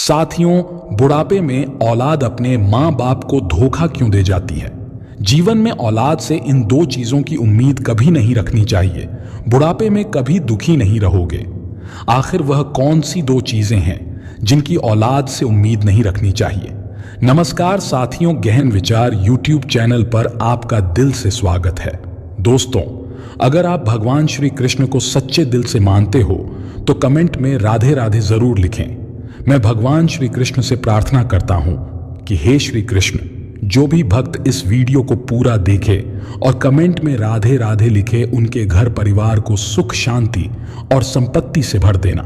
साथियों, बुढ़ापे में औलाद अपने माँ बाप को धोखा क्यों दे जाती है? जीवन में औलाद से इन दो चीजों की उम्मीद कभी नहीं रखनी चाहिए। बुढ़ापे में कभी दुखी नहीं रहोगे। आखिर वह कौन सी दो चीजें हैं जिनकी औलाद से उम्मीद नहीं रखनी चाहिए? नमस्कार साथियों, गहन विचार यूट्यूब चैनल पर आपका दिल से स्वागत है। दोस्तों, अगर आप भगवान श्री कृष्ण को सच्चे दिल से मानते हो तो कमेंट में राधे राधे जरूर लिखें। मैं भगवान श्री कृष्ण से प्रार्थना करता हूं कि हे श्री कृष्ण, जो भी भक्त इस वीडियो को पूरा देखे और कमेंट में राधे राधे लिखे, उनके घर परिवार को सुख शांति और संपत्ति से भर देना।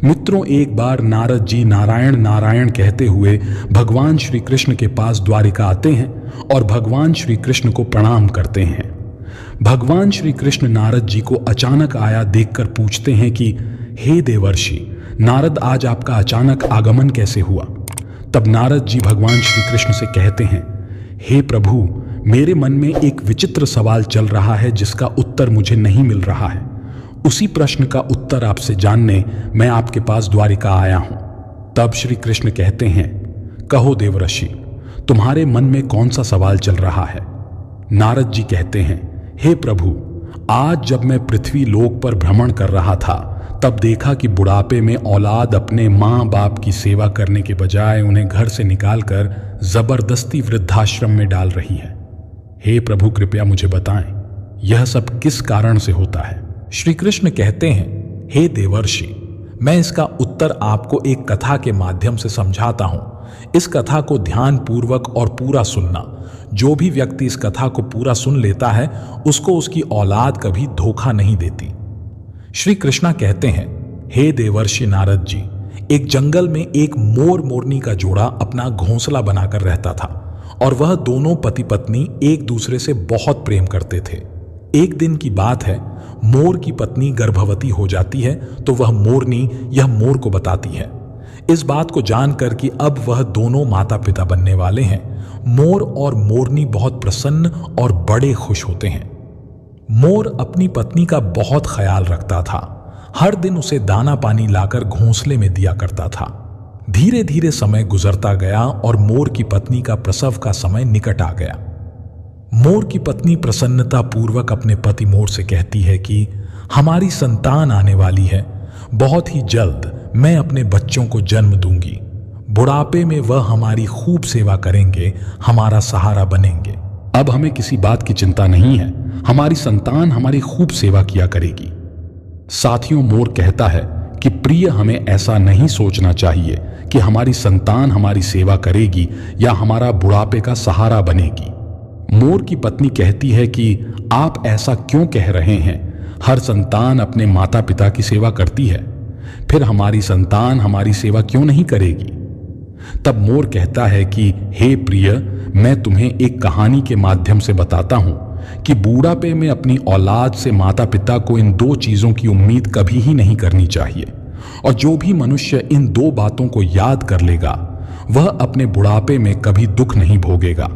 मित्रों, एक बार नारद जी नारायण नारायण कहते हुए भगवान श्री कृष्ण के पास द्वारिका आते हैं और भगवान श्री कृष्ण को प्रणाम करते हैं। भगवान श्री कृष्ण नारद जी को अचानक आया देखकर पूछते हैं कि हे देवर्षि नारद, आज आपका अचानक आगमन कैसे हुआ? तब नारद जी भगवान श्री कृष्ण से कहते हैं, हे प्रभु, मेरे मन में एक विचित्र सवाल चल रहा है जिसका उत्तर मुझे नहीं मिल रहा है। उसी प्रश्न का उत्तर आपसे जानने मैं आपके पास द्वारिका आया हूं। तब श्री कृष्ण कहते हैं, कहो देवर्षि, तुम्हारे मन में कौन सा सवाल चल रहा है? नारद जी कहते हैं, हे प्रभु, आज जब मैं पृथ्वी लोक पर भ्रमण कर रहा था तब देखा कि बुढ़ापे में औलाद अपने माँ बाप की सेवा करने के बजाय उन्हें घर से निकालकर जबरदस्ती वृद्धाश्रम में डाल रही है। हे प्रभु, कृपया मुझे बताएं, यह सब किस कारण से होता है? श्री कृष्ण कहते हैं, हे देवर्षि, मैं इसका उत्तर आपको एक कथा के माध्यम से समझाता हूं। इस कथा को ध्यान पूर्वक और पूरा सुनना। जो भी व्यक्ति इस कथा को पूरा सुन लेता है उसको उसकी औलाद कभी धोखा नहीं देती। श्री कृष्णा कहते हैं, हे देवर्षि नारद जी, एक जंगल में एक मोर मोरनी का जोड़ा अपना घोंसला बनाकर रहता था और वह दोनों पति पत्नी एक दूसरे से बहुत प्रेम करते थे। एक दिन की बात है, मोर की पत्नी गर्भवती हो जाती है तो वह मोरनी यह मोर को बताती है। इस बात को जानकर कि अब वह दोनों माता पिता बनने वाले हैं, मोर और मोरनी बहुत प्रसन्न और बड़े खुश होते हैं। मोर अपनी पत्नी का बहुत ख्याल रखता था। हर दिन उसे दाना पानी लाकर घोंसले में दिया करता था। धीरे धीरे समय गुजरता गया और मोर की पत्नी का प्रसव का समय निकट आ गया। मोर की पत्नी प्रसन्नता पूर्वक अपने पति मोर से कहती है कि हमारी संतान आने वाली है, बहुत ही जल्द मैं अपने बच्चों को जन्म दूंगी। बुढ़ापे में वह हमारी खूब सेवा करेंगे, हमारा सहारा बनेंगे। अब हमें किसी बात की चिंता नहीं है, हमारी संतान हमारी खूब सेवा किया करेगी। साथियों, मोर कहता है कि प्रिय, हमें ऐसा नहीं सोचना चाहिए कि हमारी संतान हमारी सेवा करेगी या हमारा बुढ़ापे का सहारा बनेगी। मोर की पत्नी कहती है कि आप ऐसा क्यों कह रहे हैं? हर संतान अपने माता पिता की सेवा करती है, फिर हमारी संतान हमारी सेवा क्यों नहीं करेगी? तब मोर कहता है कि हे प्रिय, मैं तुम्हें एक कहानी के माध्यम से बताता हूं कि बूढ़ापे में अपनी औलाद से माता पिता को इन दो चीजों की उम्मीद कभी ही नहीं करनी चाहिए। और जो भी मनुष्य इन दो बातों को याद कर लेगा वह अपने बुढ़ापे में कभी दुख नहीं भोगेगा।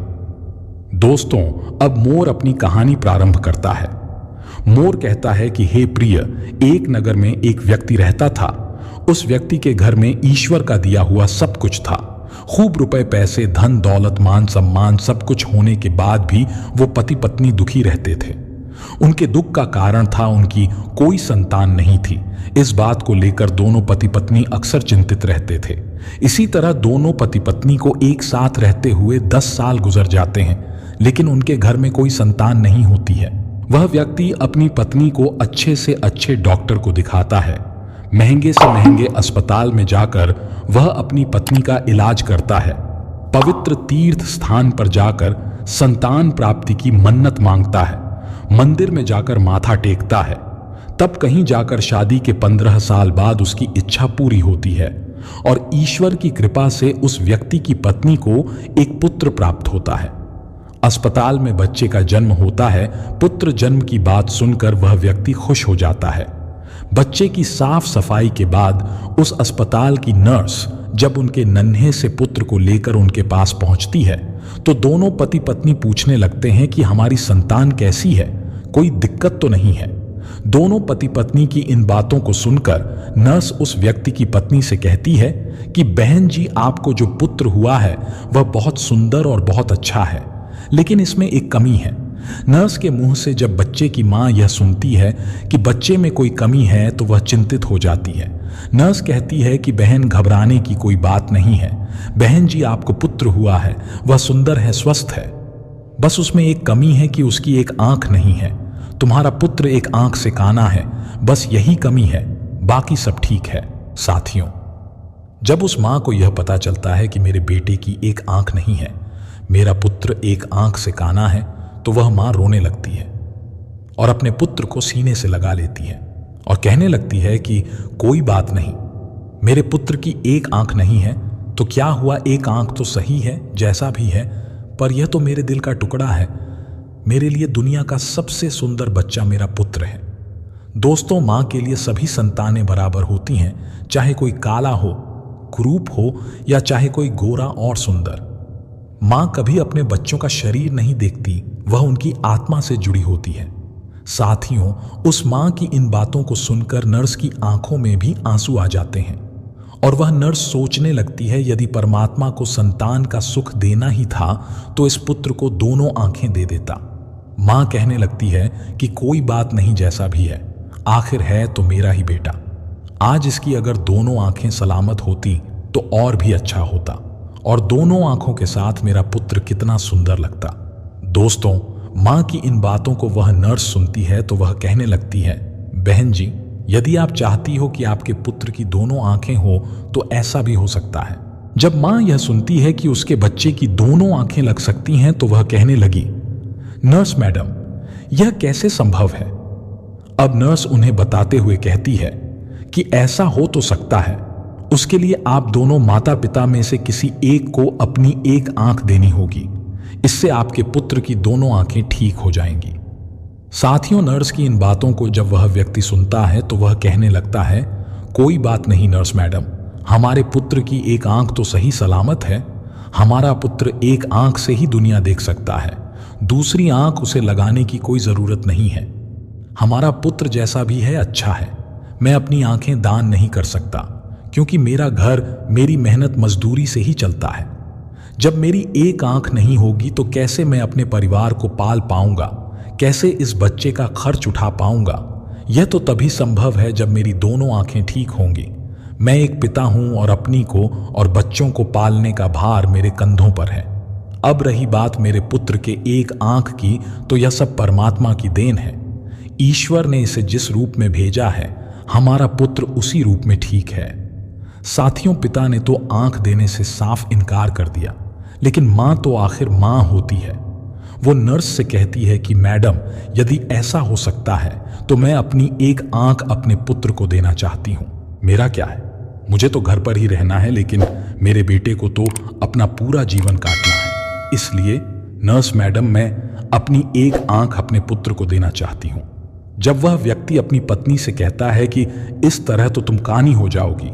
दोस्तों, अब मोर अपनी कहानी प्रारंभ करता है। मोर कहता है कि हे प्रिय, एक नगर में एक व्यक्ति रहता था। उस व्यक्ति के घर में ईश्वर का दिया हुआ सब कुछ था। खूब रुपए पैसे, धन दौलत, मान सम्मान सब कुछ होने के बाद भी वो पति पत्नी दुखी रहते थे। उनके दुख का कारण था उनकी कोई संतान नहीं थी। इस बात को लेकर दोनों पति पत्नी अक्सर चिंतित रहते थे। इसी तरह दोनों पति पत्नी को एक साथ रहते हुए 10 साल गुजर जाते हैं, लेकिन उनके घर में कोई संतान नहीं होती है। वह व्यक्ति अपनी पत्नी को अच्छे से अच्छे डॉक्टर को दिखाता है। महंगे से महंगे अस्पताल में जाकर वह अपनी पत्नी का इलाज करता है। पवित्र तीर्थ स्थान पर जाकर संतान प्राप्ति की मन्नत मांगता है। मंदिर में जाकर माथा टेकता है। तब कहीं जाकर शादी के 15 साल बाद उसकी इच्छा पूरी होती है और ईश्वर की कृपा से उस व्यक्ति की पत्नी को एक पुत्र प्राप्त होता है। अस्पताल में बच्चे का जन्म होता है। पुत्र जन्म की बात सुनकर वह व्यक्ति खुश हो जाता है। बच्चे की साफ सफाई के बाद उस अस्पताल की नर्स जब उनके नन्हे से पुत्र को लेकर उनके पास पहुंचती है तो दोनों पति पत्नी पूछने लगते हैं कि हमारी संतान कैसी है, कोई दिक्कत तो नहीं है? दोनों पति पत्नी की इन बातों को सुनकर नर्स उस व्यक्ति की पत्नी से कहती है कि बहन जी, आपको जो पुत्र हुआ है वह बहुत सुंदर और बहुत अच्छा है, लेकिन इसमें एक कमी है। नर्स के मुंह से जब बच्चे की मां यह सुनती है कि बच्चे में कोई कमी है तो वह चिंतित हो जाती है। नर्स कहती है कि बहन, घबराने की कोई बात नहीं है। बहन जी, आपको पुत्र हुआ है, वह सुंदर है, स्वस्थ है, बस उसमें एक कमी है कि उसकी एक आंख नहीं है। तुम्हारा पुत्र एक आंख से काना है, बस यही कमी है, बाकी सब ठीक है। साथियों, जब उस मां को यह पता चलता है कि मेरे बेटे की एक आंख नहीं है, मेरा पुत्र एक आंख से काना है, तो वह मां रोने लगती है और अपने पुत्र को सीने से लगा लेती है और कहने लगती है कि कोई बात नहीं, मेरे पुत्र की एक आंख नहीं है तो क्या हुआ, एक आंख तो सही है, जैसा भी है, पर यह तो मेरे दिल का टुकड़ा है। मेरे लिए दुनिया का सबसे सुंदर बच्चा मेरा पुत्र है। दोस्तों, मां के लिए सभी संतानें बराबर होती हैं, चाहे कोई काला हो, कुरूप हो या चाहे कोई गोरा और सुंदर। मां कभी अपने बच्चों का शरीर नहीं देखती, वह उनकी आत्मा से जुड़ी होती है। साथियों, उस मां की इन बातों को सुनकर नर्स की आंखों में भी आंसू आ जाते हैं और वह नर्स सोचने लगती है, यदि परमात्मा को संतान का सुख देना ही था तो इस पुत्र को दोनों आंखें दे देता। मां कहने लगती है कि कोई बात नहीं, जैसा भी है, आखिर है तो मेरा ही बेटा। आज इसकी अगर दोनों आंखें सलामत होती तो और भी अच्छा होता, और दोनों आंखों के साथ मेरा पुत्र कितना सुंदर लगता। दोस्तों, मां की इन बातों को वह नर्स सुनती है तो वह कहने लगती है, बहन जी, यदि आप चाहती हो कि आपके पुत्र की दोनों आंखें हो तो ऐसा भी हो सकता है। जब मां यह सुनती है कि उसके बच्चे की दोनों आंखें लग सकती हैं तो वह कहने लगी, नर्स मैडम, यह कैसे संभव है? अब नर्स उन्हें बताते हुए कहती है कि ऐसा हो तो सकता है, उसके लिए आप दोनों माता पिता में से किसी एक को अपनी एक आंख देनी होगी। इससे आपके पुत्र की दोनों आंखें ठीक हो जाएंगी। साथियों, नर्स की इन बातों को जब वह व्यक्ति सुनता है तो वह कहने लगता है, कोई बात नहीं नर्स मैडम, हमारे पुत्र की एक आंख तो सही सलामत है। हमारा पुत्र एक आंख से ही दुनिया देख सकता है, दूसरी आंख उसे लगाने की कोई जरूरत नहीं है। हमारा पुत्र जैसा भी है अच्छा है। मैं अपनी आंखें दान नहीं कर सकता क्योंकि मेरा घर मेरी मेहनत मजदूरी से ही चलता है। जब मेरी एक आंख नहीं होगी तो कैसे मैं अपने परिवार को पाल पाऊंगा, कैसे इस बच्चे का खर्च उठा पाऊंगा? यह तो तभी संभव है जब मेरी दोनों आंखें ठीक होंगी। मैं एक पिता हूं और अपनी को और बच्चों को पालने का भार मेरे कंधों पर है। अब रही बात मेरे पुत्र के एक आंख की, तो यह सब परमात्मा की देन है। ईश्वर ने इसे जिस रूप में भेजा है, हमारा पुत्र उसी रूप में ठीक है। साथियों, पिता ने तो आंख देने से साफ इनकार कर दिया, लेकिन मां तो आखिर मां होती है। वो नर्स से कहती है कि मैडम, यदि ऐसा हो सकता है तो मैं अपनी एक आंख अपने पुत्र को देना चाहती हूं। मेरा क्या है, मुझे तो घर पर ही रहना है, लेकिन मेरे बेटे को तो अपना पूरा जीवन काटना है। इसलिए नर्स मैडम, मैं अपनी एक आंख अपने पुत्र को देना चाहती हूं। जब वह व्यक्ति अपनी पत्नी से कहता है कि इस तरह तो तुम कानी हो जाओगी,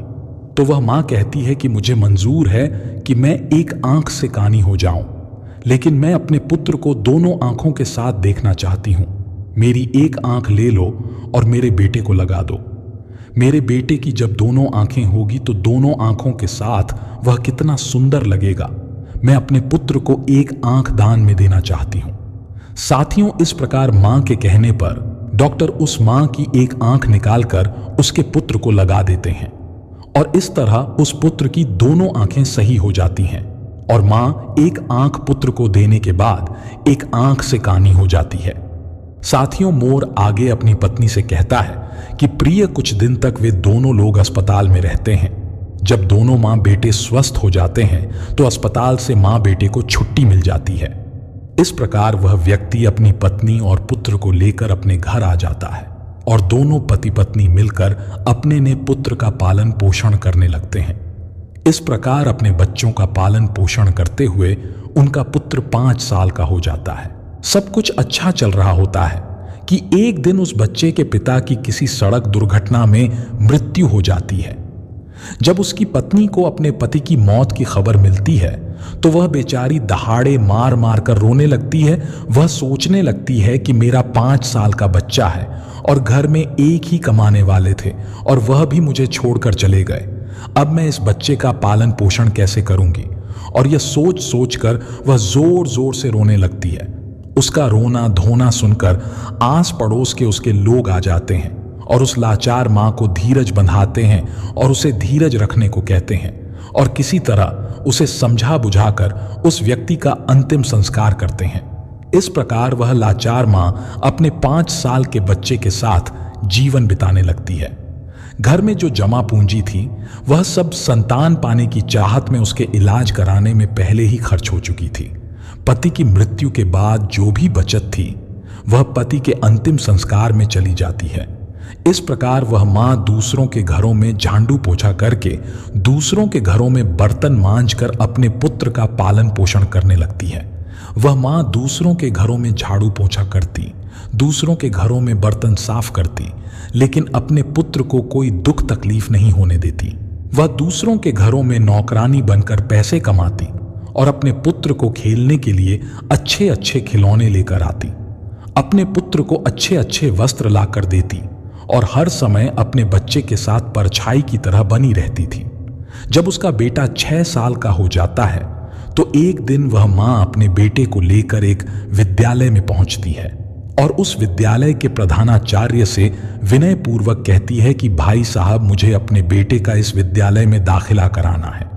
तो वह मां कहती है कि मुझे मंजूर है कि मैं एक आंख से कानी हो जाऊं, लेकिन मैं अपने पुत्र को दोनों आंखों के साथ देखना चाहती हूं। मेरी एक आंख ले लो और मेरे बेटे को लगा दो। मेरे बेटे की जब दोनों आंखें होगी तो दोनों आंखों के साथ वह कितना सुंदर लगेगा। मैं अपने पुत्र को एक आंख दान में देना चाहती हूं। साथियों, इस प्रकार मां के कहने पर डॉक्टर उस मां की एक आंख निकालकर उसके पुत्र को लगा देते हैं और इस तरह उस पुत्र की दोनों आंखें सही हो जाती हैं और मां एक आंख पुत्र को देने के बाद एक आंख से कानी हो जाती है। साथियों, मोर आगे अपनी पत्नी से कहता है कि प्रिय, कुछ दिन तक वे दोनों लोग अस्पताल में रहते हैं। जब दोनों मां बेटे स्वस्थ हो जाते हैं तो अस्पताल से मां बेटे को छुट्टी मिल जाती है। इस प्रकार वह व्यक्ति अपनी पत्नी और पुत्र को लेकर अपने घर आ जाता है और दोनों पति पत्नी मिलकर अपने ने पुत्र का पालन पोषण करने लगते हैं। इस प्रकार अपने बच्चों का पालन पोषण करते हुए उनका पुत्र 5 साल का हो जाता है। सब कुछ अच्छा चल रहा होता है कि एक दिन उस बच्चे के पिता की किसी सड़क दुर्घटना में मृत्यु हो जाती है। जब उसकी पत्नी को अपने पति की मौत की खबर मिलती है तो वह बेचारी दहाड़े मार मार कर रोने लगती है। वह सोचने लगती है कि मेरा 5 साल का बच्चा है और घर में एक ही कमाने वाले थे और वह भी मुझे छोड़कर चले गए। अब मैं इस बच्चे का पालन पोषण कैसे करूंगी? और यह सोच सोच कर वह जोर जोर से रोने लगती है। उसका रोना धोना सुनकर आस पड़ोस के उसके लोग आ जाते हैं और उस लाचार मां को धीरज बंधाते हैं और उसे धीरज रखने को कहते हैं और किसी तरह उसे समझा बुझाकर उस व्यक्ति का अंतिम संस्कार करते हैं। इस प्रकार वह लाचार मां अपने 5 साल के बच्चे के साथ जीवन बिताने लगती है। घर में जो जमा पूंजी थी वह सब संतान पाने की चाहत में उसके इलाज कराने में पहले ही खर्च हो चुकी थी। पति की मृत्यु के बाद जो भी बचत थी वह पति के अंतिम संस्कार में चली जाती है। इस प्रकार वह मां दूसरों के घरों में झाड़ू पोछा करके, दूसरों के घरों में बर्तन मांजकर अपने पुत्र का पालन पोषण करने लगती है। वह मां दूसरों के घरों में झाड़ू पोछा करती, दूसरों के घरों में बर्तन साफ करती, लेकिन अपने पुत्र को कोई दुख तकलीफ नहीं होने देती। वह दूसरों के घरों में नौकरानी बनकर पैसे कमाती और अपने पुत्र को खेलने के लिए अच्छे अच्छे खिलौने लेकर आती, अपने पुत्र को अच्छे अच्छे वस्त्र लाकर देती और हर समय अपने बच्चे के साथ परछाई की तरह बनी रहती थी। जब उसका बेटा 6 साल का हो जाता है तो एक दिन वह मां अपने बेटे को लेकर एक विद्यालय में पहुंचती है और उस विद्यालय के प्रधानाचार्य से विनय पूर्वक कहती है कि भाई साहब, मुझे अपने बेटे का इस विद्यालय में दाखिला कराना है।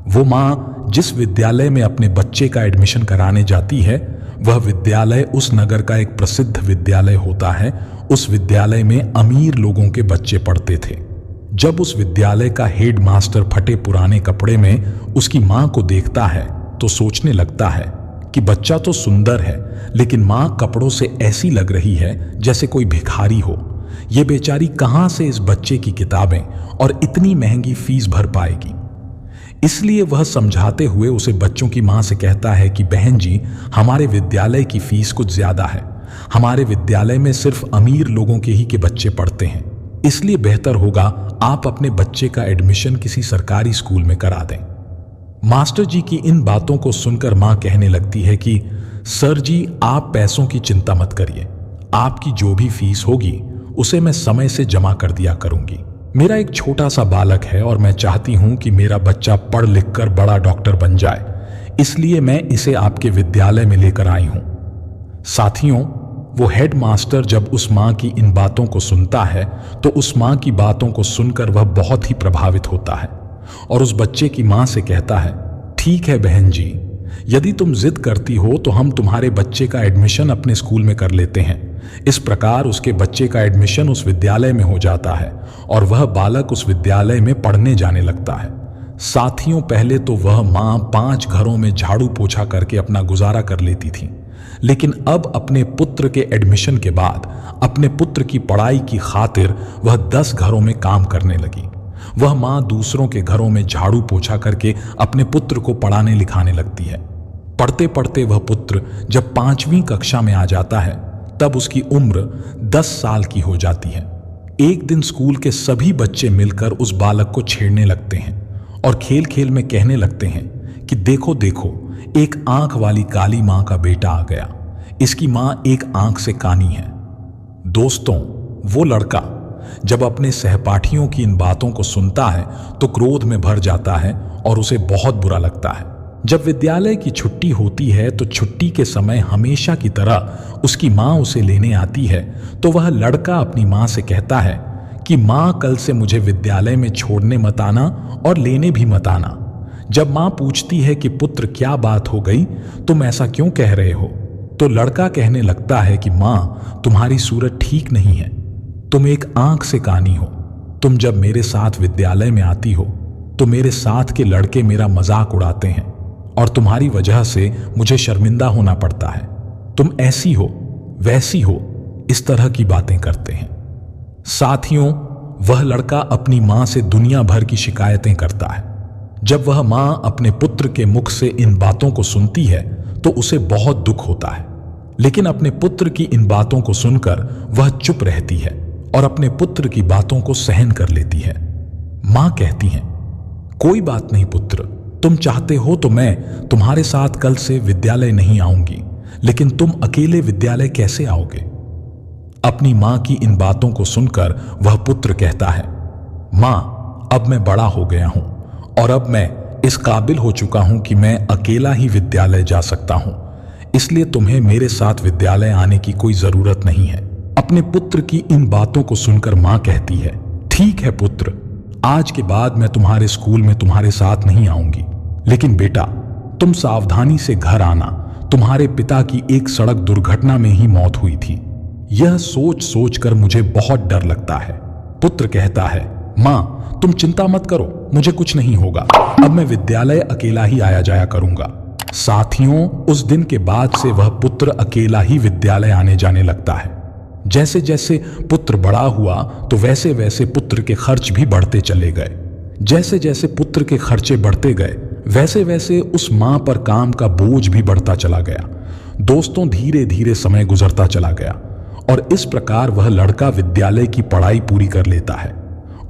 वो मां जिस विद्यालय में अपने बच्चे का एडमिशन कराने जाती है वह विद्यालय उस नगर का एक प्रसिद्ध विद्यालय होता है। उस विद्यालय में अमीर लोगों के बच्चे पढ़ते थे। जब उस विद्यालय का हेड मास्टर फटे पुराने कपड़े में उसकी मां को देखता है तो सोचने लगता है कि बच्चा तो सुंदर है, लेकिन मां कपड़ों से ऐसी लग रही है जैसे कोई भिखारी हो। ये बेचारी कहां से इस बच्चे की किताबें और इतनी महंगी फीस भर पाएगी? इसलिए वह समझाते हुए उसे बच्चों की मां से कहता है कि बहन जी, हमारे विद्यालय की फीस कुछ ज्यादा है। हमारे विद्यालय में सिर्फ अमीर लोगों के ही के बच्चे पढ़ते हैं, इसलिए बेहतर होगा आप अपने बच्चे का एडमिशन किसी सरकारी स्कूल में करा दें। मास्टर जी की इन बातों को सुनकर मां कहने लगती है कि सर जी, आप पैसों की चिंता मत करिए, आपकी जो भी फीस होगी उसे मैं समय से जमा कर दिया करूंगी। मेरा एक छोटा सा बालक है और मैं चाहती हूं कि मेरा बच्चा पढ़ लिख कर बड़ा डॉक्टर बन जाए, इसलिए मैं इसे आपके विद्यालय में लेकर आई हूं। साथियों, वो हेड मास्टर जब उस मां की इन बातों को सुनता है तो उस मां की बातों को सुनकर वह बहुत ही प्रभावित होता है और उस बच्चे की मां से कहता है, ठीक है बहन जी, यदि तुम जिद करती हो तो हम तुम्हारे बच्चे का एडमिशन अपने स्कूल में कर लेते हैं। इस प्रकार उसके बच्चे का एडमिशन उस विद्यालय में हो जाता है और वह बालक उस विद्यालय में पढ़ने जाने लगता है। साथियों, पहले तो वह मां 5 घरों में झाड़ू पोछा करके अपना गुजारा कर लेती थी, लेकिन अब अपने पुत्र के एडमिशन के बाद अपने पुत्र की पढ़ाई की खातिर वह 10 घरों में काम करने लगी। वह मां दूसरों के घरों में झाड़ू पोछा करके अपने पुत्र को पढ़ाने लिखाने लगती है। पढ़ते पढ़ते वह पुत्र जब 5वीं कक्षा में आ जाता है तब उसकी उम्र 10 साल की हो जाती है। एक दिन स्कूल के सभी बच्चे मिलकर उस बालक को छेड़ने लगते हैं और खेल खेल में कहने लगते हैं कि देखो देखो, एक आंख वाली काली मां का बेटा आ गया, इसकी मां एक आंख से कानी है। दोस्तों, वो लड़का जब अपने सहपाठियों की इन बातों को सुनता है तो क्रोध में भर जाता है और उसे बहुत बुरा लगता है। जब विद्यालय की छुट्टी होती है तो छुट्टी के समय हमेशा की तरह उसकी मां उसे लेने आती है तो वह लड़का अपनी मां से कहता है कि मां, कल से मुझे विद्यालय में छोड़ने मत आना और लेने भी मत आना। जब मां पूछती है कि पुत्र क्या बात हो गई, तुम ऐसा क्यों कह रहे हो, तो लड़का कहने लगता है कि मां, तुम्हारी सूरत ठीक नहीं है, तुम एक आंख से कानी हो। तुम जब मेरे साथ विद्यालय में आती हो तो मेरे साथ के लड़के मेरा मजाक उड़ाते हैं और तुम्हारी वजह से मुझे शर्मिंदा होना पड़ता है। तुम ऐसी हो वैसी हो, इस तरह की बातें करते हैं। साथियों, वह लड़का अपनी मां से दुनिया भर की शिकायतें करता है। जब वह मां अपने पुत्र के मुख से इन बातों को सुनती है तो उसे बहुत दुख होता है, लेकिन अपने पुत्र की इन बातों को सुनकर वह चुप रहती है और अपने पुत्र की बातों को सहन कर लेती है। मां कहती हैं, कोई बात नहीं पुत्र, तुम चाहते हो तो मैं तुम्हारे साथ कल से विद्यालय नहीं आऊंगी, लेकिन तुम अकेले विद्यालय कैसे आओगे? अपनी मां की इन बातों को सुनकर वह पुत्र कहता है, मां, अब मैं बड़ा हो गया हूं और अब मैं इस काबिल हो चुका हूं कि मैं अकेला ही विद्यालय जा सकता हूं, इसलिए तुम्हें मेरे साथ विद्यालय आने की कोई जरूरत नहीं है। अपने पुत्र की इन बातों को सुनकर मां कहती है, ठीक है पुत्र, आज के बाद मैं तुम्हारे स्कूल में तुम्हारे साथ नहीं आऊंगी, लेकिन बेटा तुम सावधानी से घर आना, तुम्हारे पिता की एक सड़क दुर्घटना में ही मौत हुई थी। यह सोच सोच कर मुझे बहुत डर लगता है। पुत्र कहता है, मां तुम चिंता मत करो, मुझे कुछ नहीं होगा, अब मैं विद्यालय अकेला ही आया जाया करूंगा। साथियों, उस दिन के बाद से वह पुत्र अकेला ही विद्यालय आने जाने लगता है। जैसे जैसे पुत्र बड़ा हुआ तो वैसे वैसे पुत्र के खर्च भी बढ़ते चले गए। जैसे जैसे पुत्र के खर्चे बढ़ते गए वैसे वैसे उस मां पर काम का बोझ भी बढ़ता चला गया। दोस्तों, धीरे धीरे समय गुजरता चला गया और इस प्रकार वह लड़का विद्यालय की पढ़ाई पूरी कर लेता है।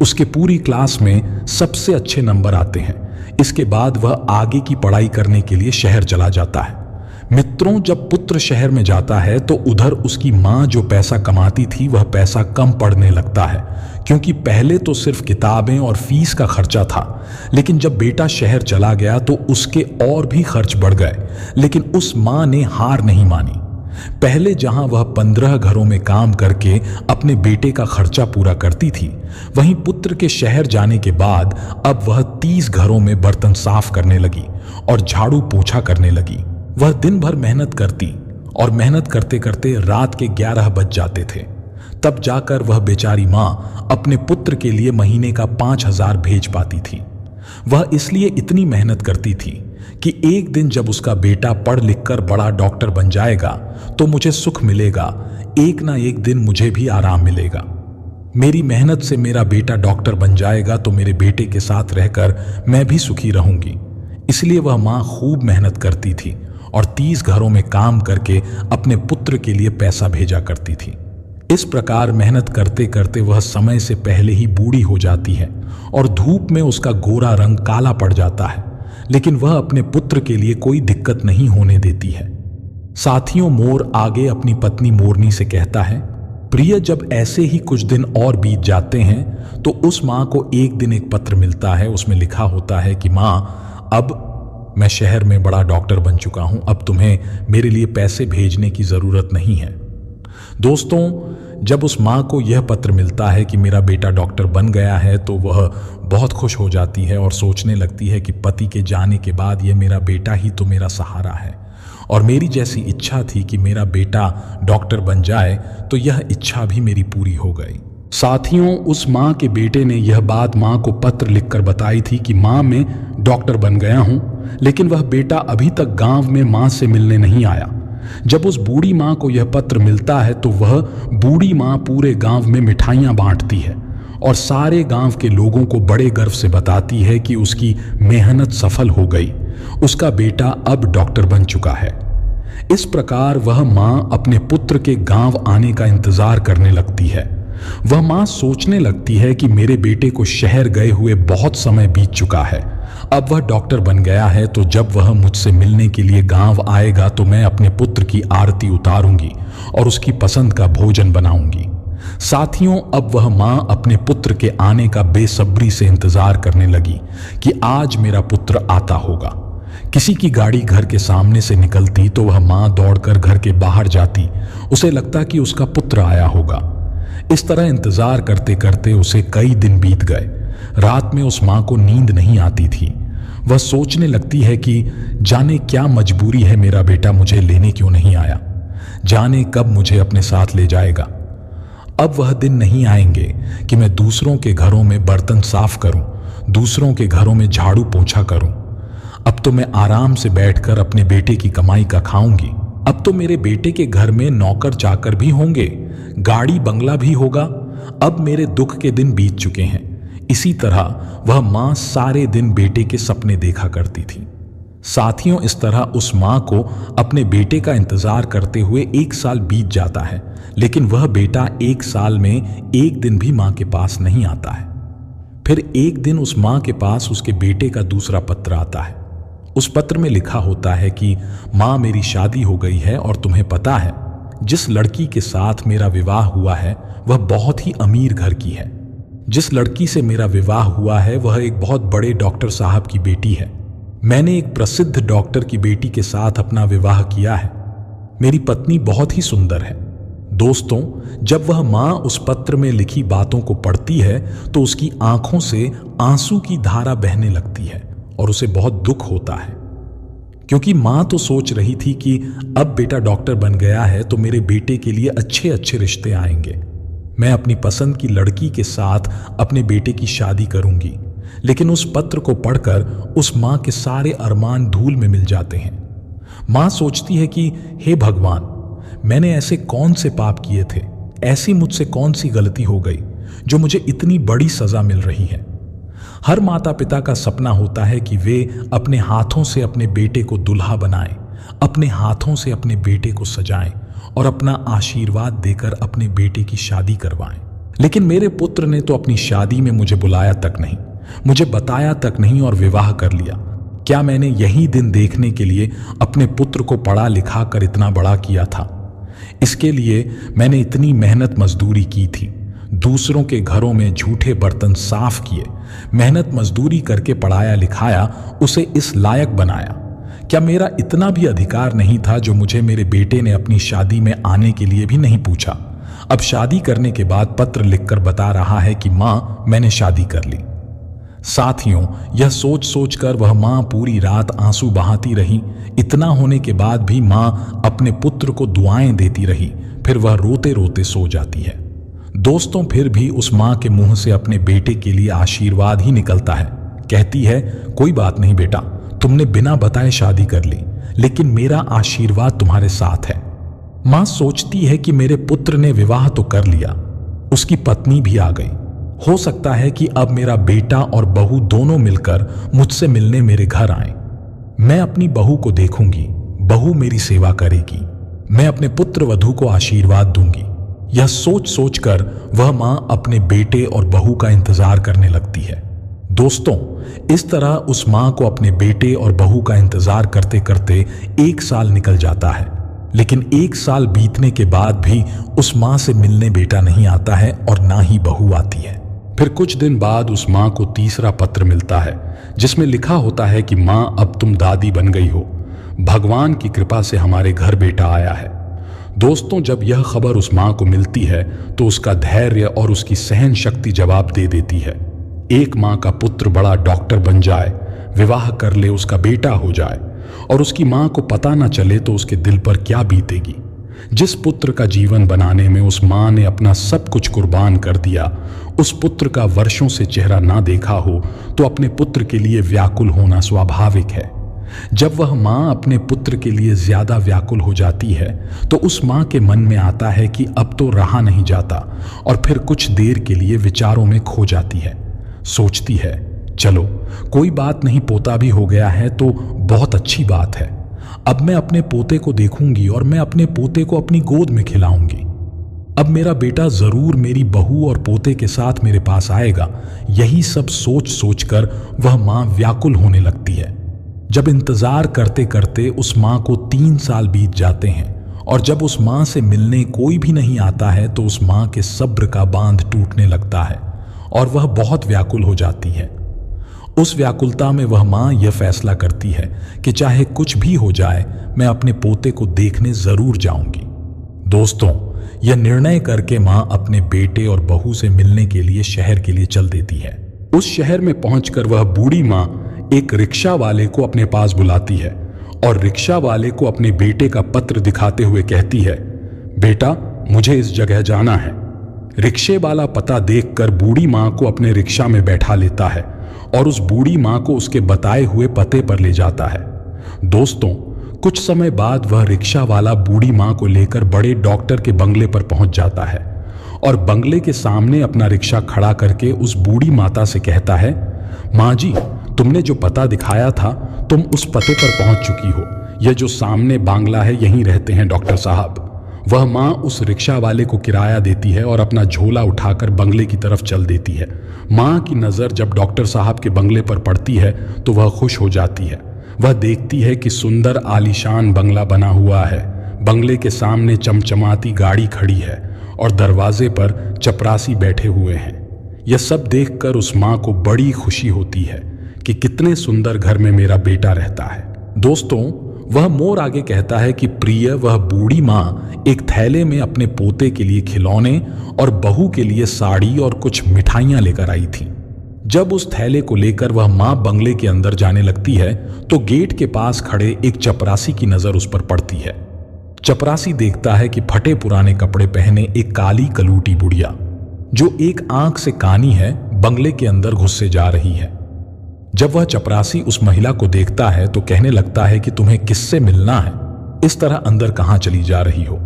उसके पूरी क्लास में सबसे अच्छे नंबर आते हैं। इसके बाद वह आगे की पढ़ाई करने के लिए शहर चला जाता है। मित्रों, जब पुत्र शहर में जाता है तो उधर उसकी मां जो पैसा कमाती थी वह पैसा कम पड़ने लगता है, क्योंकि पहले तो सिर्फ किताबें और फीस का खर्चा था, लेकिन जब बेटा शहर चला गया तो उसके और भी खर्च बढ़ गए। लेकिन उस मां ने हार नहीं मानी। पहले जहां वह 15 घरों में काम करके अपने बेटे का खर्चा पूरा करती थी, वहीं पुत्र के शहर जाने के बाद अब वह 30 घरों में बर्तन साफ करने लगी और झाड़ू पोछा करने लगी। वह दिन भर मेहनत करती और मेहनत करते करते रात के 11 बज जाते थे। तब जाकर वह बेचारी मां अपने पुत्र के लिए महीने का 5,000 भेज पाती थी। वह इसलिए इतनी मेहनत करती थी कि एक दिन जब उसका बेटा पढ़ लिख कर बड़ा डॉक्टर बन जाएगा तो मुझे सुख मिलेगा, एक ना एक दिन मुझे भी आराम मिलेगा। मेरी मेहनत से मेरा बेटा डॉक्टर बन जाएगा तो मेरे बेटे के साथ रहकर मैं भी सुखी रहूंगी। इसलिए वह मां खूब मेहनत करती थी और 30 घरों में काम करके अपने पुत्र के लिए पैसा भेजा करती थी। इस प्रकार मेहनत करते करते वह समय से पहले ही बूढ़ी हो जाती है और धूप में उसका गोरा रंग काला पड़ जाता है, लेकिन वह अपने पुत्र के लिए कोई दिक्कत नहीं होने देती है। साथियों, मोर आगे अपनी पत्नी मोरनी से कहता है, प्रिय, जब ऐसे ही कुछ दिन और बीत जाते हैं तो उस मां को एक दिन एक पत्र मिलता है। उसमें लिखा होता है कि मां, अब मैं शहर में बड़ा डॉक्टर बन चुका हूं, अब तुम्हें मेरे लिए पैसे भेजने की जरूरत नहीं है। दोस्तों, जब उस मां को यह पत्र मिलता है कि मेरा बेटा डॉक्टर बन गया है तो वह बहुत खुश हो जाती है और सोचने लगती है कि पति के जाने के बाद यह मेरा बेटा ही तो मेरा सहारा है और मेरी जैसी इच्छा थी कि मेरा बेटा डॉक्टर बन जाए तो यह इच्छा भी मेरी पूरी हो गई। साथियों, उस मां के बेटे ने यह बात मां को पत्र लिखकर बताई थी कि मां, मैं डॉक्टर बन गया हूं, लेकिन वह बेटा अभी तक गांव में मां से मिलने नहीं आया। जब उस बूढ़ी मां को यह पत्र मिलता है तो वह बूढ़ी मां पूरे गांव में मिठाइयां बांटती है और सारे गांव के लोगों को बड़े गर्व से बताती है कि उसकी मेहनत सफल हो गई, उसका बेटा अब डॉक्टर बन चुका है। इस प्रकार वह मां अपने पुत्र के गांव आने का इंतजार करने लगती है। वह मां सोचने लगती है कि मेरे बेटे को शहर गए हुए बहुत समय बीत चुका है, अब वह डॉक्टर बन गया है तो जब वह मुझसे मिलने के लिए गांव आएगा तो मैं अपने पुत्र की आरती उतारूंगी और उसकी पसंद का भोजन बनाऊंगी। साथियों, अब वह मां अपने पुत्र के आने का बेसब्री से इंतजार करने लगी कि आज मेरा पुत्र आता होगा। किसी की गाड़ी घर के सामने से निकलती तो वह मां दौड़कर घर के बाहर जाती। उसे लगता कि उसका पुत्र आया होगा। इस तरह इंतजार करते करते उसे कई दिन बीत गए। रात में उस मां को नींद नहीं आती थी। वह सोचने लगती है कि जाने क्या मजबूरी है, मेरा बेटा मुझे लेने क्यों नहीं आया, जाने कब मुझे अपने साथ ले जाएगा। अब वह दिन नहीं आएंगे कि मैं दूसरों के घरों में बर्तन साफ करूं, दूसरों के घरों में झाड़ू पोंछा करूं। अब तो मैं आराम से बैठकर अपने बेटे की कमाई का खाऊंगी। अब तो मेरे बेटे के घर में नौकर चाकर भी होंगे, गाड़ी बंगला भी होगा। अब मेरे दुख के दिन बीत चुके हैं। इसी तरह वह मां सारे दिन बेटे के सपने देखा करती थी। साथियों, इस तरह उस मां को अपने बेटे का इंतजार करते हुए 1 साल बीत जाता है, लेकिन वह बेटा 1 साल में एक दिन भी मां के पास नहीं आता है। फिर एक दिन उस माँ के पास उसके बेटे का दूसरा पत्र आता है। उस पत्र में लिखा होता है कि माँ, मेरी शादी हो गई है और तुम्हें पता है जिस लड़की के साथ मेरा विवाह हुआ है वह बहुत ही अमीर घर की है। जिस लड़की से मेरा विवाह हुआ है वह एक बहुत बड़े डॉक्टर साहब की बेटी है। मैंने एक प्रसिद्ध डॉक्टर की बेटी के साथ अपना विवाह किया है। मेरी पत्नी बहुत ही सुंदर है। दोस्तों, जब वह माँ उस पत्र में लिखी बातों को पढ़ती है तो उसकी आंखों से आंसू की धारा बहने लगती है और उसे बहुत दुख होता है, क्योंकि माँ तो सोच रही थी कि अब बेटा डॉक्टर बन गया है तो मेरे बेटे के लिए अच्छे अच्छे रिश्ते आएंगे, मैं अपनी पसंद की लड़की के साथ अपने बेटे की शादी करूंगी। लेकिन उस पत्र को पढ़कर उस माँ के सारे अरमान धूल में मिल जाते हैं। माँ सोचती है कि हे भगवान, मैंने ऐसे कौन से पाप किए थे, ऐसी मुझसे कौन सी गलती हो गई जो मुझे इतनी बड़ी सजा मिल रही है। हर माता पिता का सपना होता है कि वे अपने हाथों से अपने बेटे को दुल्हा बनाएं, अपने हाथों से अपने बेटे को सजाएं और अपना आशीर्वाद देकर अपने बेटे की शादी करवाएं। लेकिन मेरे पुत्र ने तो अपनी शादी में मुझे बुलाया तक नहीं, मुझे बताया तक नहीं और विवाह कर लिया। क्या मैंने यही दिन देखने के लिए अपने पुत्र को पढ़ा लिखा कर इतना बड़ा किया था? इसके लिए मैंने इतनी मेहनत मजदूरी की थी, दूसरों के घरों में झूठे बर्तन साफ किए, मेहनत मजदूरी करके पढ़ाया लिखाया, उसे इस लायक बनाया। क्या मेरा इतना भी अधिकार नहीं था जो मुझे मेरे बेटे ने अपनी शादी में आने के लिए भी नहीं पूछा? अब शादी करने के बाद पत्र लिखकर बता रहा है कि माँ, मैंने शादी कर ली। साथियों, यह सोच सोच कर वह माँ पूरी रात आंसू बहाती रही। इतना होने के बाद भी माँ अपने पुत्र को दुआएं देती रही, फिर वह रोते रोते सो जाती है। दोस्तों, फिर भी उस माँ के मुंह से अपने बेटे के लिए आशीर्वाद ही निकलता है। कहती है, कोई बात नहीं बेटा, तुमने बिना बताए शादी कर ली, लेकिन मेरा आशीर्वाद तुम्हारे साथ है। माँ सोचती है कि मेरे पुत्र ने विवाह तो कर लिया, उसकी पत्नी भी आ गई, हो सकता है कि अब मेरा बेटा और बहू दोनों मिलकर मुझसे मिलने मेरे घर आए। मैं अपनी बहू को देखूंगी, बहू मेरी सेवा करेगी, मैं अपने पुत्र वधू को आशीर्वाद दूंगी। यह सोच सोचकर वह मां अपने बेटे और बहू का इंतजार करने लगती है। दोस्तों, इस तरह उस मां को अपने बेटे और बहू का इंतजार करते करते 1 साल निकल जाता है। लेकिन 1 साल बीतने के बाद भी उस मां से मिलने बेटा नहीं आता है और ना ही बहू आती है। फिर कुछ दिन बाद उस मां को तीसरा पत्र मिलता है, जिसमें लिखा होता है कि मां, अब तुम दादी बन गई हो, भगवान की कृपा से हमारे घर बेटा आया है। दोस्तों, जब यह खबर उस मां को मिलती है तो उसका धैर्य और उसकी सहन शक्ति जवाब दे देती है। एक मां का पुत्र बड़ा डॉक्टर बन जाए, विवाह कर ले, उसका बेटा हो जाए और उसकी मां को पता न चले तो उसके दिल पर क्या बीतेगी। जिस पुत्र का जीवन बनाने में उस मां ने अपना सब कुछ कुर्बान कर दिया, उस पुत्र का वर्षों से चेहरा ना देखा हो तो अपने पुत्र के लिए व्याकुल होना स्वाभाविक है। जब वह मां अपने पुत्र के लिए ज्यादा व्याकुल हो जाती है तो उस मां के मन में आता है कि अब तो रहा नहीं जाता और फिर कुछ देर के लिए विचारों में खो जाती है। सोचती है, चलो कोई बात नहीं, पोता भी हो गया है तो बहुत अच्छी बात है। अब मैं अपने पोते को देखूंगी और मैं अपने पोते को अपनी गोद में खिलाऊंगी। अब मेरा बेटा जरूर मेरी बहू और पोते के साथ मेरे पास आएगा। यही सब सोच सोचकर वह मां व्याकुल होने लगती है। जब इंतजार करते करते उस मां को 3 साल बीत जाते हैं और जब उस मां से मिलने कोई भी नहीं आता है तो उस मां के सब्र का बांध टूटने लगता है और वह बहुत व्याकुल हो जाती है। उस व्याकुलता में वह मां यह फैसला करती है कि चाहे कुछ भी हो जाए, मैं अपने पोते को देखने जरूर जाऊंगी। दोस्तों, यह निर्णय करके मां अपने बेटे और बहू से मिलने के लिए शहर के लिए चल देती है। उस शहर में पहुंचकर वह बूढ़ी मां एक रिक्शा वाले को अपने पास बुलाती है और रिक्शा वाले को अपने बेटे का पत्र दिखाते हुए कहती है, बेटा, मुझे इस जगह जाना है। रिक्शे वाला पता देखकर बूढ़ी मां को अपने रिक्शा में बैठा लेता है और उस बूढ़ी मां को उसके बताए हुए पते पर ले जाता है। दोस्तों, कुछ समय बाद वह रिक्शा वाला बूढ़ी मां को लेकर बड़े डॉक्टर के बंगले पर पहुंच जाता है और बंगले के सामने अपना रिक्शा खड़ा करके उस बूढ़ी माता से कहता है, मां जी, तुमने जो पता दिखाया था तुम उस पते पर पहुंच चुकी हो। यह जो सामने बांग्ला है, यहीं रहते हैं डॉक्टर साहब। वह माँ उस रिक्शा वाले को किराया देती है और अपना झोला उठाकर बंगले की तरफ चल देती है। माँ की नज़र जब डॉक्टर साहब के बंगले पर पड़ती है तो वह खुश हो जाती है। वह देखती है कि सुंदर आलीशान बंगला बना हुआ है। बंगले के सामने चमचमाती गाड़ी खड़ी है और दरवाजे पर चपरासी बैठे हुए हैं। यह सब देखकर उस माँ को बड़ी खुशी होती है कि कितने सुंदर घर में मेरा बेटा रहता है। दोस्तों, वह मोर आगे कहता है कि प्रिय, वह बूढ़ी माँ एक थैले में अपने पोते के लिए खिलौने और बहू के लिए साड़ी और कुछ मिठाइयाँ लेकर आई थी। जब उस थैले को लेकर वह माँ बंगले के अंदर जाने लगती है तो गेट के पास खड़े एक चपरासी की नज़र उस पर पड़ती है। चपरासी देखता है कि फटे पुराने कपड़े पहने एक काली कलूटी बुढ़िया जो एक आंख से कानी है बंगले के अंदर घुसे जा रही है। जब वह चपरासी उस महिला को देखता है तो कहने लगता है कि तुम्हें किससे मिलना है, इस तरह अंदर कहां चली जा रही हो।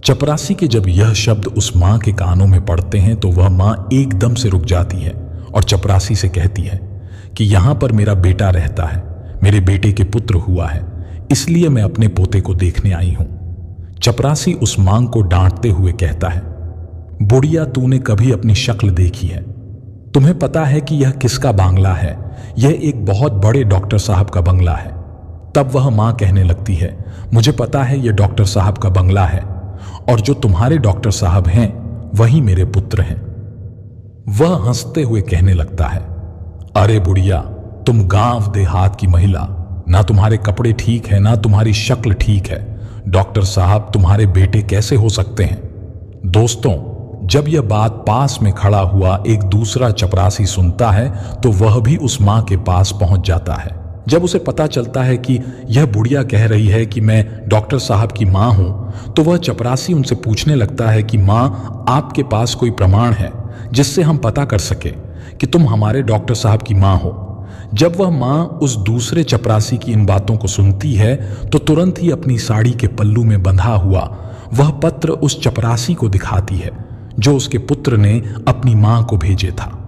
चपरासी के जब यह शब्द उस मां के कानों में पड़ते हैं तो वह मां एकदम से रुक जाती है और चपरासी से कहती है कि यहां पर मेरा बेटा रहता है, मेरे बेटे के पुत्र हुआ है, इसलिए मैं अपने पोते को देखने आई हूं। चपरासी उस मांग को डांटते हुए कहता है, बुढ़िया, तूने कभी अपनी शक्ल देखी है? तुम्हें पता है कि यह किसका बांग्ला है? यह एक बहुत बड़े डॉक्टर साहब का बंगला है। तब वह मां कहने लगती है, मुझे पता है यह डॉक्टर साहब का बंगला है और जो तुम्हारे डॉक्टर साहब हैं वही मेरे पुत्र हैं। वह हंसते हुए कहने लगता है, अरे बुढ़िया, तुम गांव देहात की महिला, ना तुम्हारे कपड़े ठीक है ना तुम्हारी शक्ल ठीक है। डॉक्टर साहब तुम्हारे बेटे कैसे हो सकते हैं? दोस्तों, जब यह बात पास में खड़ा हुआ एक दूसरा चपरासी सुनता है तो वह भी उस मां के पास पहुंच जाता है। जब उसे पता चलता है कि यह बुढ़िया कह रही है कि मैं डॉक्टर साहब की मां हूं तो वह चपरासी उनसे पूछने लगता है कि मां, आपके पास कोई प्रमाण है जिससे हम पता कर सके कि तुम हमारे डॉक्टर साहब की मां हो? जब वह मां उस दूसरे चपरासी की इन बातों को सुनती है तो तुरंत ही अपनी साड़ी के पल्लू में बंधा हुआ वह पत्र उस चपरासी को दिखाती है जो उसके पुत्र ने अपनी मां को भेजे था।